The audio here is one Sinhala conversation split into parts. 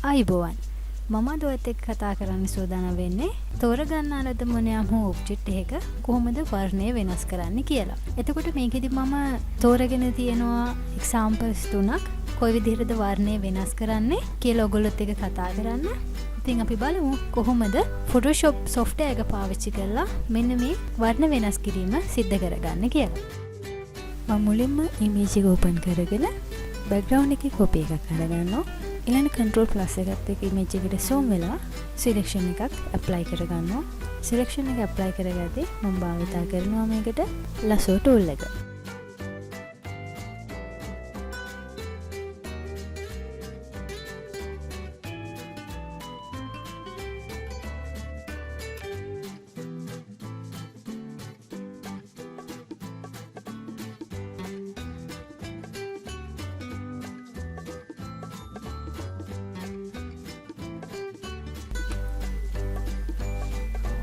ආයිබෝවන් මම අද ඔයත් එක්ක කතා කරන්න සූදානම් වෙන්නේ තෝරගන්න අරද මොනියම් හෝ ඔබ්ජෙක්ට් එකක කොහොමද වර්ණය වෙනස් කරන්න කියලා. එතකොට මේකෙදි මම තෝරගෙන තියෙනවා එක්සැම්පල්ස් තුනක් කොයි විදිහටද වර්ණය වෙනස් කරන්නේ කියලා ඔයගොල්ලොත් එක්ක කතා කරන්න. ඉතින් අපි බලමු කොහොමද Photoshop software එක පාවිච්චි කරලා මෙන්න මේ වර්ණ වෙනස් කිරීම සිද්ධ කරගන්න කියලා. මම මුලින්ම image එක open කරගෙන background එකේ copy එකක් අරගන්නවා. ඊළඟ control plus එකත් එක්ක image එකට zoom වෙලා selection එකක් apply කරගන්නවා. selection එක apply කරගද්දී මම භාවිත කරනවා මේකට lasso tool එක.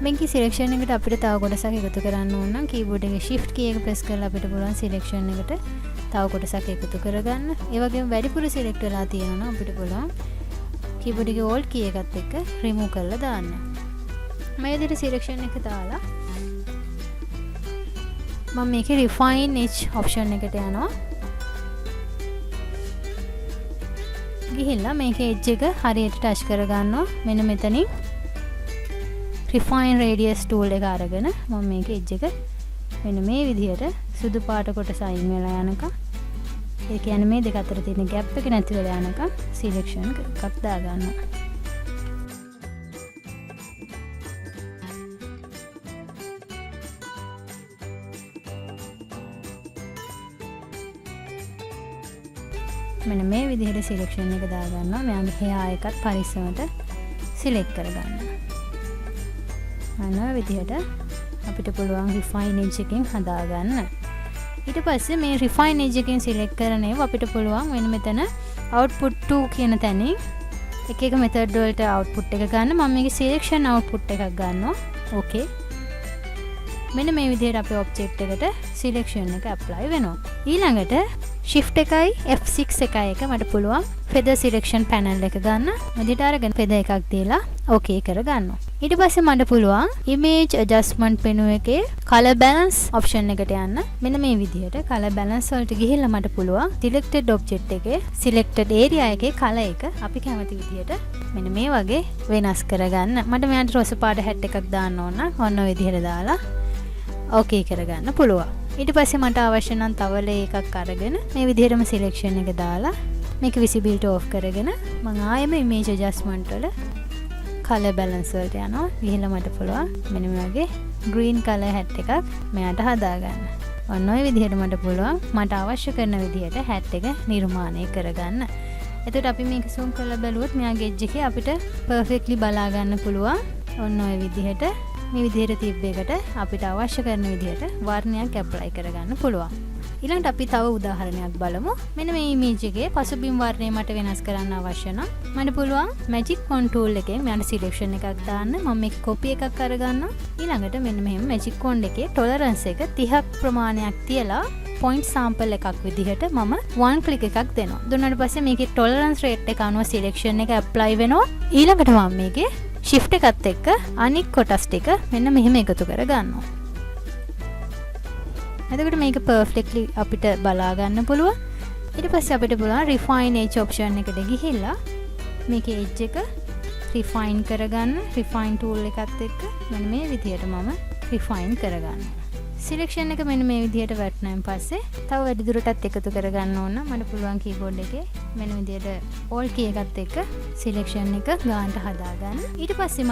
මේකේ සිලෙක්ෂන් එකට අපිට තව කොටසක් එකතු කරන්න ඕන නම් කීබෝඩ් එකේ shift key එක press කරලා අපිට පුළුවන් සිලෙක්ෂන් එකට තව කොටසක් එකතු කරගන්න. ඒ වගේම වැඩිපුර select වෙලා තියෙනවා නම් අපිට පුළුවන් කීබෝඩ් එකේ alt key එකත් එක්ක remove කරලා දාන්න. මේ විදිහට සිලෙක්ෂන් එක දාලා මම මේකේ refine edge option එකට යනවා. ගිහිල්ලා මේකේ edge එක හරියට touch කරගන්නවා. මෙන්න මෙතනින් refine radius tool එක අරගෙන මම මේක edge එක මෙන්න මේ විදිහට සුදු පාට කොටස අයින් වෙලා යනකම් ඒ කියන්නේ මේ දෙක අතර තියෙන gap එක නැති වෙලා යනකම් selection එකක් දා ගන්නවා. මෙන්න මේ විදිහට selection එක දා ගන්නවා. මෙයාගේ hair එකත් පරිස්සමට select කරගන්න. අන්න විදිහට අපිට පුළුවන් refine edge එකෙන් හදාගන්න. ඊට පස්සේ මේ refine edge එකෙන් select කරන ඒවා අපිට පුළුවන් වෙන මෙතන output 2 කියන තැනින් එක එක method වලට output එක ගන්න. මම මේකේ selection output එකක් ගන්නවා. okay. මෙන්න මේ විදිහට අපේ object එකට selection එක apply වෙනවා. ඊළඟට shift එකයි F6 එකයි එක මට පුළුවන් feather selection panel එක ගන්න. මෙදිට අරගෙන feather එකක් දීලා okay කරගන්නවා. ඊට පස්සේ මට පුළුවන් image adjustment menu එකේ color balance option එකට යන්න. මෙන්න මේ විදිහට color balance වලට ගිහිල්ලා මට පුළුවන් selected object එකේ selected area එකේ color එක අපි කැමති විදිහට මෙන්න මේ වගේ වෙනස් කරගන්න. මට මෙයාට රොස පාට hat එකක් දාන්න ඕන. ඔන්න ඔය විදිහට දාලා okay කරගන්න පුළුවන්. ඊට පස්සේ මට අවශ්‍ය නම් තව layer එකක් අරගෙන මේ විදිහටම selection එක දාලා මේක visibility off කරගෙන මම ආයෙම image adjustment වල color balance වලට යනවා. ගිහිල්ලා මට පුළුවන් මෙන්න මේ වගේ green color hat එකක් මෙයාට හදාගන්න. ඔන්න ඔය විදිහට මට පුළුවන් මට අවශ්‍ය කරන විදිහට hat එක නිර්මාණය කරගන්න. එතකොට අපි මේක zoom කරලා බලුවොත් මෙයාගේ edge එකේ අපිට perfectly බලා ගන්න පුළුවන්. ඔන්න ඔය විදිහට මේ විදිහට තිබ්බ එකට අපිට අවශ්‍ය කරන විදිහට වර්ණයක් apply කරගන්න පුළුවන්. ඊළඟට අපි තව උදාහරණයක් බලමු. මෙන්න මේ image එකේ පසුබිම් වර්ණය මට වෙනස් කරන්න අවශ්‍ය නම් මට පුළුවන් magic wand tool එකෙන් මට selection එකක් දාන්න. මම මේක copy එකක් අරගන්නවා. ඊළඟට මෙන්න මෙහෙම magic wand එකේ tolerance එක 30ක් ප්‍රමාණයක් තියලා point sample එකක් විදිහට මම one click එකක් දෙනවා. දුන්නාට පස්සේ මේකේ tolerance rate එක අනුව selection එක apply වෙනවා. ඊළඟට මම මේකේ shift එකත් එක්ක අනික් කොටස් ටික මෙන්න මෙහෙම එකතු කර ගන්නවා. එතකොට මේක perfectly අපිට බලා ගන්න පුළුවන්. ඊට පස්සේ අපිට පුළුවන් refine edge option එකට ගිහිල්ලා මේකේ edge එක refine කරගන්න. refine tool එකත් එක්ක මෙන්න මේ විදිහට මම refine කරගන්නවා. selection එක මෙන්න මේ විදිහට වැටුණාන් පස්සේ තව වැඩිදුරටත් එකතු කරගන්න ඕන නම් මට පුළුවන් keyboard එකේ මෙන්න විදිහට alt key එකත් එක්ක selection එක ගන්නට හදාගන්න. ඊට පස්සේ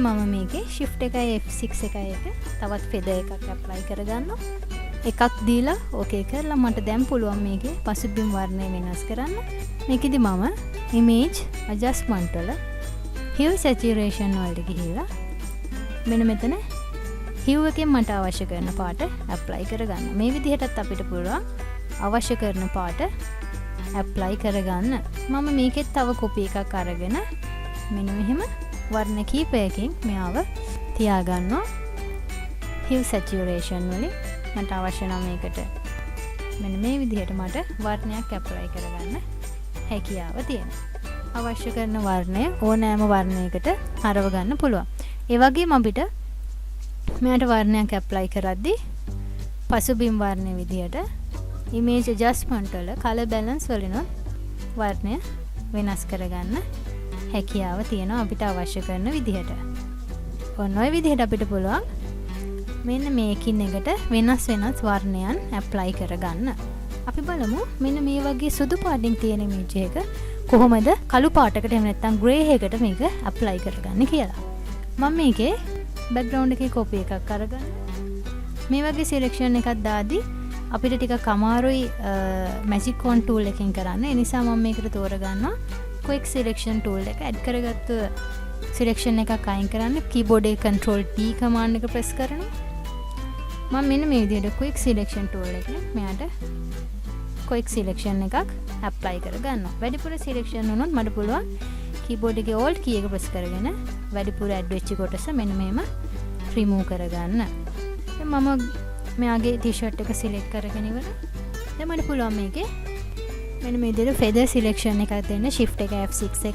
මම මේකේ shift එකයි F6 එකයි එක තවත් feather එකක් apply කරගන්නවා. එකක් දීලා okay කරලා මට දැන් පුළුවන් මේකේ පසුබිම් වර්ණය වෙනස් කරන්න. මේකෙදි මම image adjustment වල hue saturation වලට ගිහිල්ලා මෙන්න මෙතන hue එකෙන් මට අවශ්‍ය කරන පාට apply කරගන්න. මේ විදිහටත් අපිට පුළුවන් අවශ්‍ය කරන පාට apply කරගන්න. මම මේකෙත් තව copy එකක් අරගෙන මෙන්න මෙහෙම වර්ණ කීපයකින් මෙයාව තියාගන්නවා. hue saturation වලින් මට අවශ්‍ය නම් මේකට මෙන්න මේ විදිහට මට වර්ණයක් apply කරගන්න හැකියාව තියෙනවා. අවශ්‍ය කරන වර්ණය ඕනෑම වර්ණයකට හරව ගන්න පුළුවන්. ඒ වගේම අපිට මෙයාට වර්ණයක් ඇප්ලයි කරද්දී පසුබිම් වර්ණය විදියට image adjustment වල color balance වලින් වර්ණය වෙනස් කරගන්න හැකියාව තියෙනවා අපිට අවශ්‍ය කරන විදිහට. ඔන්න ඔය විදිහට අපිට පුළුවන් මෙන්න මේකින් එකට වෙනස් වෙනස් වර්ණයන් ඇප්ලයි කරගන්න. අපි බලමු මෙන්න මේ වගේ සුදු පාටින් තියෙන image එක කොහොමද කළු පාටකට එහෙම නැත්නම් grey එකකට මේක ඇප්ලයි කරගන්නේ කියලා. මම මේකේ background එකේ copy එකක් අරගන්න. මේ වගේ selection එකක් දාදී අපිට ටිකක් අමාරුයි magic wand tool එකෙන් කරන්න. ඒ නිසා මම මේකට තෝරගන්නවා quick selection tool එක. add කරගත්තු selection එකක් අයින් කරන්න keyboard එකේ control T command එක press කරනවා. මම මෙන්න මේ විදිහට quick selection tool එකෙන් මෙයාට quick selection එකක් apply කරගන්නවා. වැඩිපුර selection වුණොත් මට පුළුවන් keyboard එකේ alt key එක press කරගෙන වැඩිපුර add වෙච්ච කොටස මෙන්න මෙහෙම remove කරගන්න. දැන් මම මෙයාගේ t-shirt එක select කරගෙන ඉවරයි. දැන් මට පුළුවන් මේකේ මෙන්න මේ විදිහට feather selection එකක් දෙන්න shift එක F6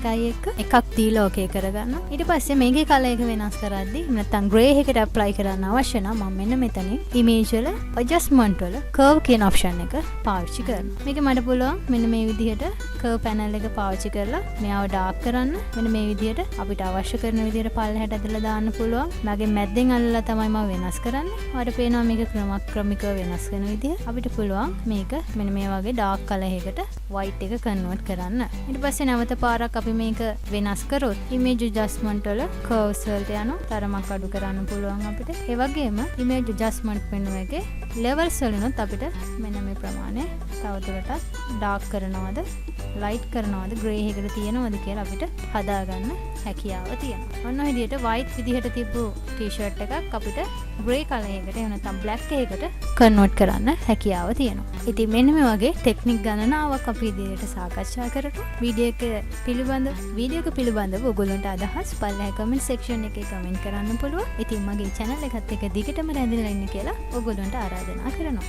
එකක් දීලා okay කරගන්න. ඊට පස්සේ මේකේ color එක වෙනස් කරද්දී නැත්නම් gray එකකට apply කරන්න අවශ්‍ය නම් මම මෙන්න මෙතනින් image වල adjustment වල curve කියන option එක පාවිච්චි කරනවා. මේක මට පුළුවන් මෙන්න මේ විදිහට curve panel එක පාවිච්චි කරලා මෙයාව dark කරන්න. මෙන්න මේ විදිහට අපිට අවශ්‍ය කරන විදිහට පල්ලෙහාට ඇදලා දාන්න පුළුවන්. මගේ මැද්දෙන් අල්ලලා තමයි මම වෙනස් කරන්නේ. ඔයාලට පේනවා මේක ක්‍රමිකව වෙනස් වෙන විදිහ. අපිට පුළුවන් මේක මෙන්න මේ වගේ dark color එකකට white එක convert කරන්න. ඊට පස්සේ නැවත පාරක් අපි මේක වෙනස් කරොත් image adjustment වල curves වලට යනවා. තරමක් අඩු කරන්න පුළුවන් අපිට. ඒ වගේම image adjustment menu එකේ levels වලිනුත් අපිට මෙන්න මේ ප්‍රමාණය තවදුරටත් dark කරනවද, light කරනවද, gray එකකට තියනවද කියලා අපිට හදාගන්න හැකියාව තියෙනවා. ඔන්න ඔය විදිහට white විදිහට තිබ්බු t-shirt එකක් අපිට gray color එකකට එහෙම නැත්නම් black එකකට convert කරන්න හැකියාව තියෙනවා. ඉතින් මෙන්න මේ වගේ ටෙක්නික් ගණනාවක් අපි ඉදිරියට සාකච්ඡා කරමු. වීඩියෝ එක පිළිබඳව ඔයගොල්ලන්ට අදහස් පල්ලෙහා comment section එකේ comment කරන්න පුළුවන්. ඉතින් මගේ channel එකත් එක්ක දිගටම රැඳිලා ඉන්න කියලා ඔයගොල්ලන්ට ආරාධනා කරනවා.